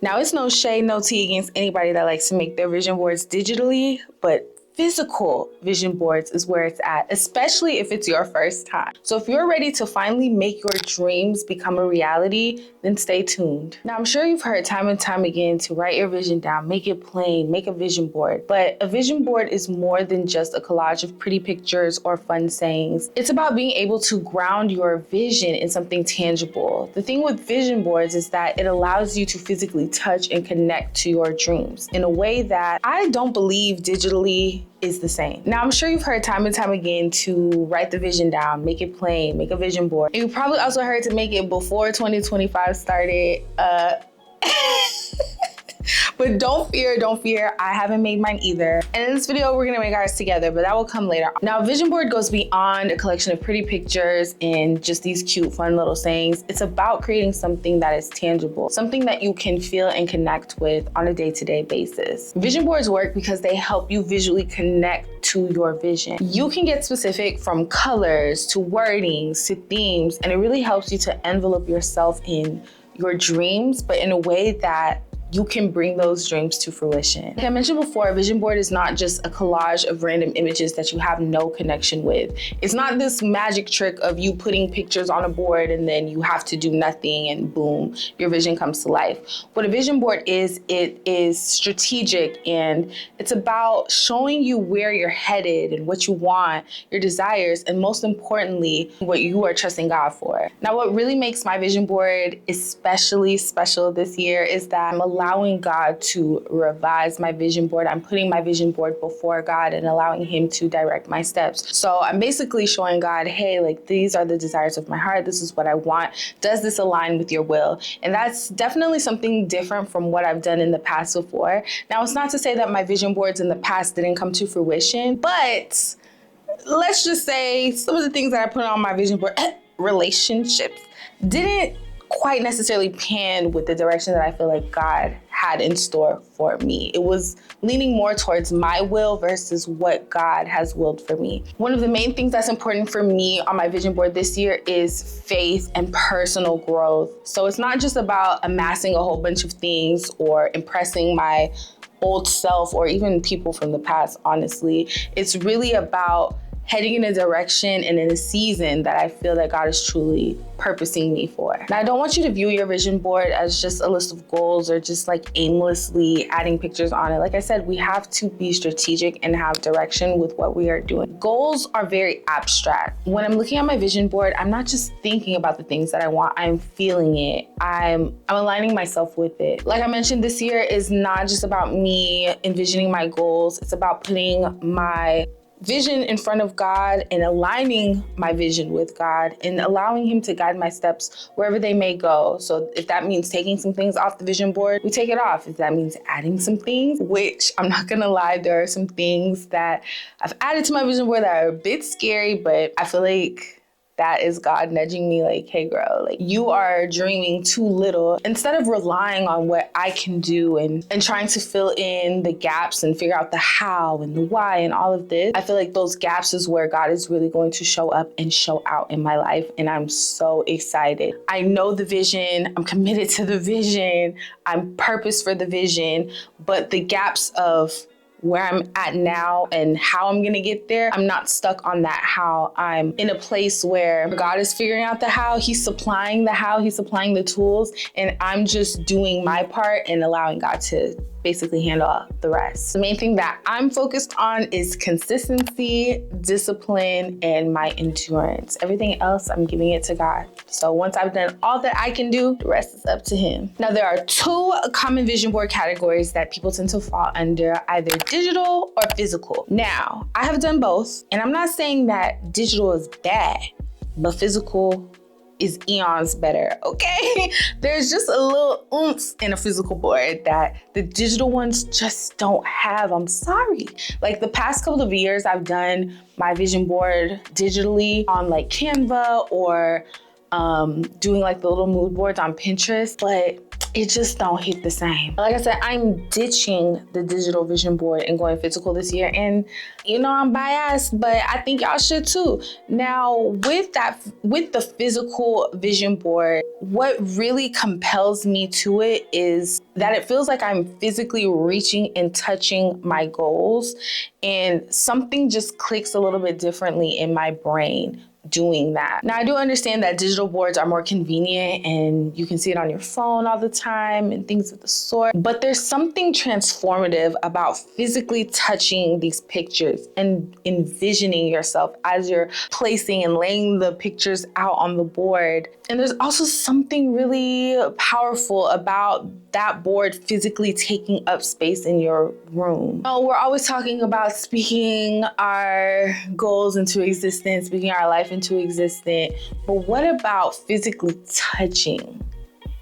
Now, it's no shade, no tea against anybody that likes to make their vision boards digitally, but physical vision boards is where it's at, especially if it's your first time. So if you're ready to finally make your dreams become a reality, then stay tuned. Now, I'm sure you've heard time and time again to write your vision down, make it plain, make a vision board. But a vision board is more than just a collage of pretty pictures or fun sayings. It's about being able to ground your vision in something tangible. The thing with vision boards is that it allows you to physically touch and connect to your dreams in a way that I don't believe digitally is the same. Now, I'm sure you've heard time and time again to write the vision down, make it plain, make a vision board. And you probably also heard to make it before 2025 started. But don't fear, I haven't made mine either. And in this video, we're gonna make ours together, but that will come later. Now, a vision board goes beyond a collection of pretty pictures and just these cute, fun little sayings. It's about creating something that is tangible, something that you can feel and connect with on a day-to-day basis. Vision boards work because they help you visually connect to your vision. You can get specific from colors to wordings to themes, and it really helps you to envelope yourself in your dreams, but in a way that you can bring those dreams to fruition. Like I mentioned before, a vision board is not just a collage of random images that you have no connection with. It's not this magic trick of you putting pictures on a board and then you have to do nothing and boom, your vision comes to life. What a vision board is, it is strategic, and it's about showing you where you're headed and what you want, your desires, and most importantly, what you are trusting God for. Now, what really makes my vision board especially special this year is that I'm allowing God to revise my vision board. I'm putting my vision board before God and allowing Him to direct my steps. So I'm basically showing God, hey, like, these are the desires of my heart. This is what I want. Does this align with your will? And that's definitely something different from what I've done in the past before. Now, it's not to say that my vision boards in the past didn't come to fruition, but let's just say some of the things that I put on my vision board, relationships, didn't quite necessarily pan with the direction that I feel like God had in store for me. It was leaning more towards my will versus what God has willed for me. One of the main things that's important for me on my vision board this year is faith and personal growth. So it's not just about amassing a whole bunch of things or impressing my old self or even people from the past, honestly. It's really about heading in a direction and in a season that I feel that God is truly purposing me for. Now, I don't want you to view your vision board as just a list of goals or just like aimlessly adding pictures on it. Like I said, we have to be strategic and have direction with what we are doing. Goals are very abstract. When I'm looking at my vision board, I'm not just thinking about the things that I want, I'm feeling it. I'm aligning myself with it. Like I mentioned, this year is not just about me envisioning my goals. It's about putting my vision in front of God and aligning my vision with God and allowing Him to guide my steps wherever they may go. So if that means taking some things off the vision board, we take it off. If that means adding some things, which I'm not gonna lie, there are some things that I've added to my vision board that are a bit scary, but I feel like that is God nudging me like, hey girl, like, you are dreaming too little. Instead of relying on what I can do and trying to fill in the gaps and figure out the how and the why and all of this, I feel like those gaps is where God is really going to show up and show out in my life. And I'm so excited. I know the vision, I'm committed to the vision, I'm purpose for the vision, but the gaps of where I'm at now and how I'm gonna get there, I'm not stuck on that how. I'm in a place where God is figuring out the how, He's supplying the how, He's supplying the tools, and I'm just doing my part and allowing God to basically handle the rest. The main thing that I'm focused on is consistency, discipline, and my endurance. Everything else, I'm giving it to God. So once I've done all that I can do, the rest is up to Him. Now, there are two common vision board categories that people tend to fall under, either digital or physical. Now, I have done both, and I'm not saying that digital is bad, but physical is eons better, okay? There's just a little oomph in a physical board that the digital ones just don't have. I'm sorry. Like the past couple of years, I've done my vision board digitally on like Canva or doing like the little mood boards on Pinterest, but it just don't hit the same. Like I said, I'm ditching the digital vision board and going physical this year. And I'm biased, but I think y'all should too. Now, with the physical vision board, what really compels me to it is that it feels like I'm physically reaching and touching my goals, and something just clicks a little bit differently in my brain doing that. Now, I do understand that digital boards are more convenient and you can see it on your phone all the time and things of the sort, but there's something transformative about physically touching these pictures and envisioning yourself as you're placing and laying the pictures out on the board. And there's also something really powerful about that board physically taking up space in your room. Oh, we're always talking about speaking our goals into existence, speaking our life into existence. But what about physically touching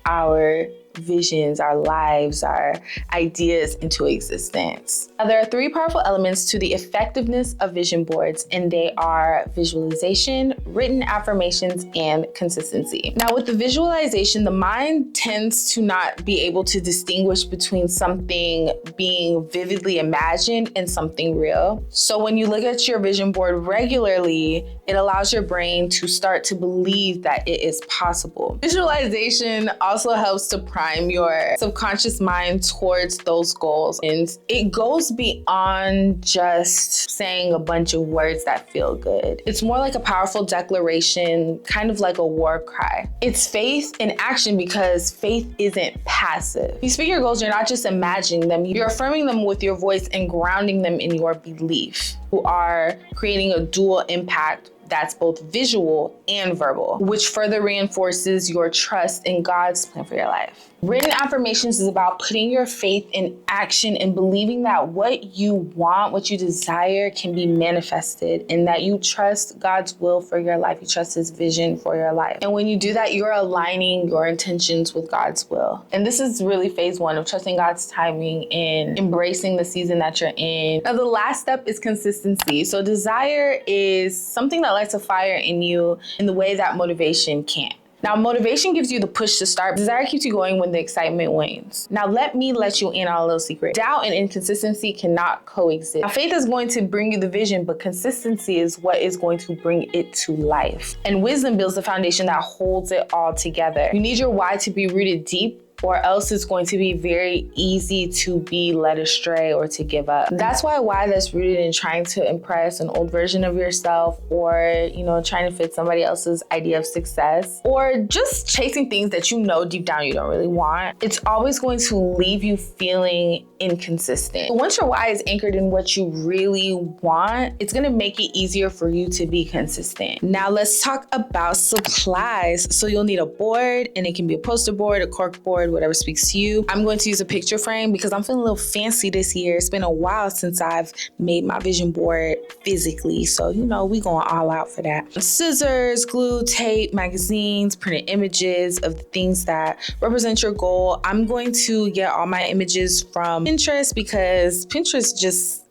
our visions, our lives, our ideas into existence? Now, there are 3 powerful elements to the effectiveness of vision boards, and they are visualization, written affirmations, and consistency. Now, with the visualization, the mind tends to not be able to distinguish between something being vividly imagined and something real. So when you look at your vision board regularly, it allows your brain to start to believe that it is possible. Visualization also helps to prime your subconscious mind towards those goals. And it goes beyond just saying a bunch of words that feel good. It's more like a powerful declaration, kind of like a war cry. It's faith in action because faith isn't passive. You speak your goals, you're not just imagining them, you're affirming them with your voice and grounding them in your belief. You are creating a dual impact that's both visual and verbal, which further reinforces your trust in God's plan for your life. Written affirmations is about putting your faith in action and believing that what you want, what you desire can be manifested, and that you trust God's will for your life. You trust His vision for your life. And when you do that, you're aligning your intentions with God's will. And this is really phase 1 of trusting God's timing and embracing the season that you're in. Now, the last step is consistency. So desire is something that lights a fire in you in the way that motivation can't. Now, motivation gives you the push to start. Desire keeps you going when the excitement wanes. Now, let me let you in on a little secret. Doubt and inconsistency cannot coexist. Now, faith is going to bring you the vision, but consistency is what is going to bring it to life. And wisdom builds the foundation that holds it all together. You need your why to be rooted deep, or else it's going to be very easy to be led astray or to give up. That's why that's rooted in trying to impress an old version of yourself, or, trying to fit somebody else's idea of success, or just chasing things that deep down you don't really want. It's always going to leave you feeling inconsistent. But once your why is anchored in what you really want, it's gonna make it easier for you to be consistent. Now let's talk about supplies. So you'll need a board, and it can be a poster board, a cork board, whatever speaks to you. I'm going to use a picture frame because I'm feeling a little fancy this year. It's been a while since I've made my vision board physically. So, we going all out for that. Scissors, glue, tape, magazines, printed images of the things that represent your goal. I'm going to get all my images from Pinterest because Pinterest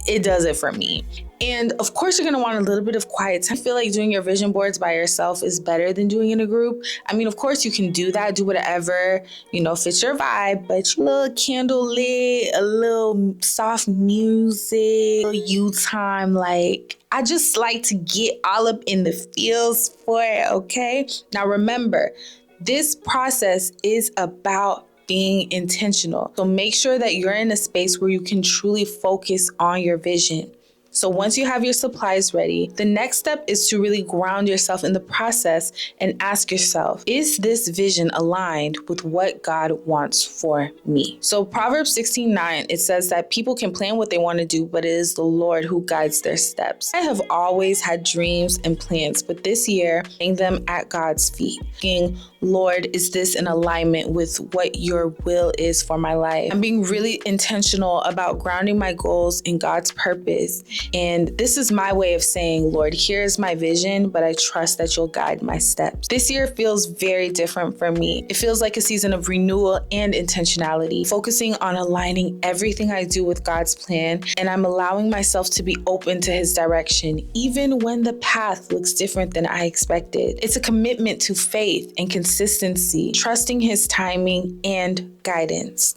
it does it for me. And of course, you're gonna want a little bit of quiet time. I feel like doing your vision boards by yourself is better than doing in a group. I mean, of course you can do that, do whatever, fits your vibe, but a little candle lit, a little soft music, a little you time, I just like to get all up in the feels for it, okay? Now remember, this process is about being intentional. So make sure that you're in a space where you can truly focus on your vision. So once you have your supplies ready, the next step is to really ground yourself in the process and ask yourself, is this vision aligned with what God wants for me? So Proverbs 16:9, it says that people can plan what they want to do, but it is the Lord who guides their steps. I have always had dreams and plans, but this year, laying them at God's feet, thinking, Lord, is this in alignment with what your will is for my life? I'm being really intentional about grounding my goals in God's purpose And this is my way of saying, Lord, here's my vision, but I trust that you'll guide my steps. This year feels very different for me. It feels like a season of renewal and intentionality, focusing on aligning everything I do with God's plan, and I'm allowing myself to be open to his direction, even when the path looks different than I expected. It's a commitment to faith and consistency, trusting his timing and guidance.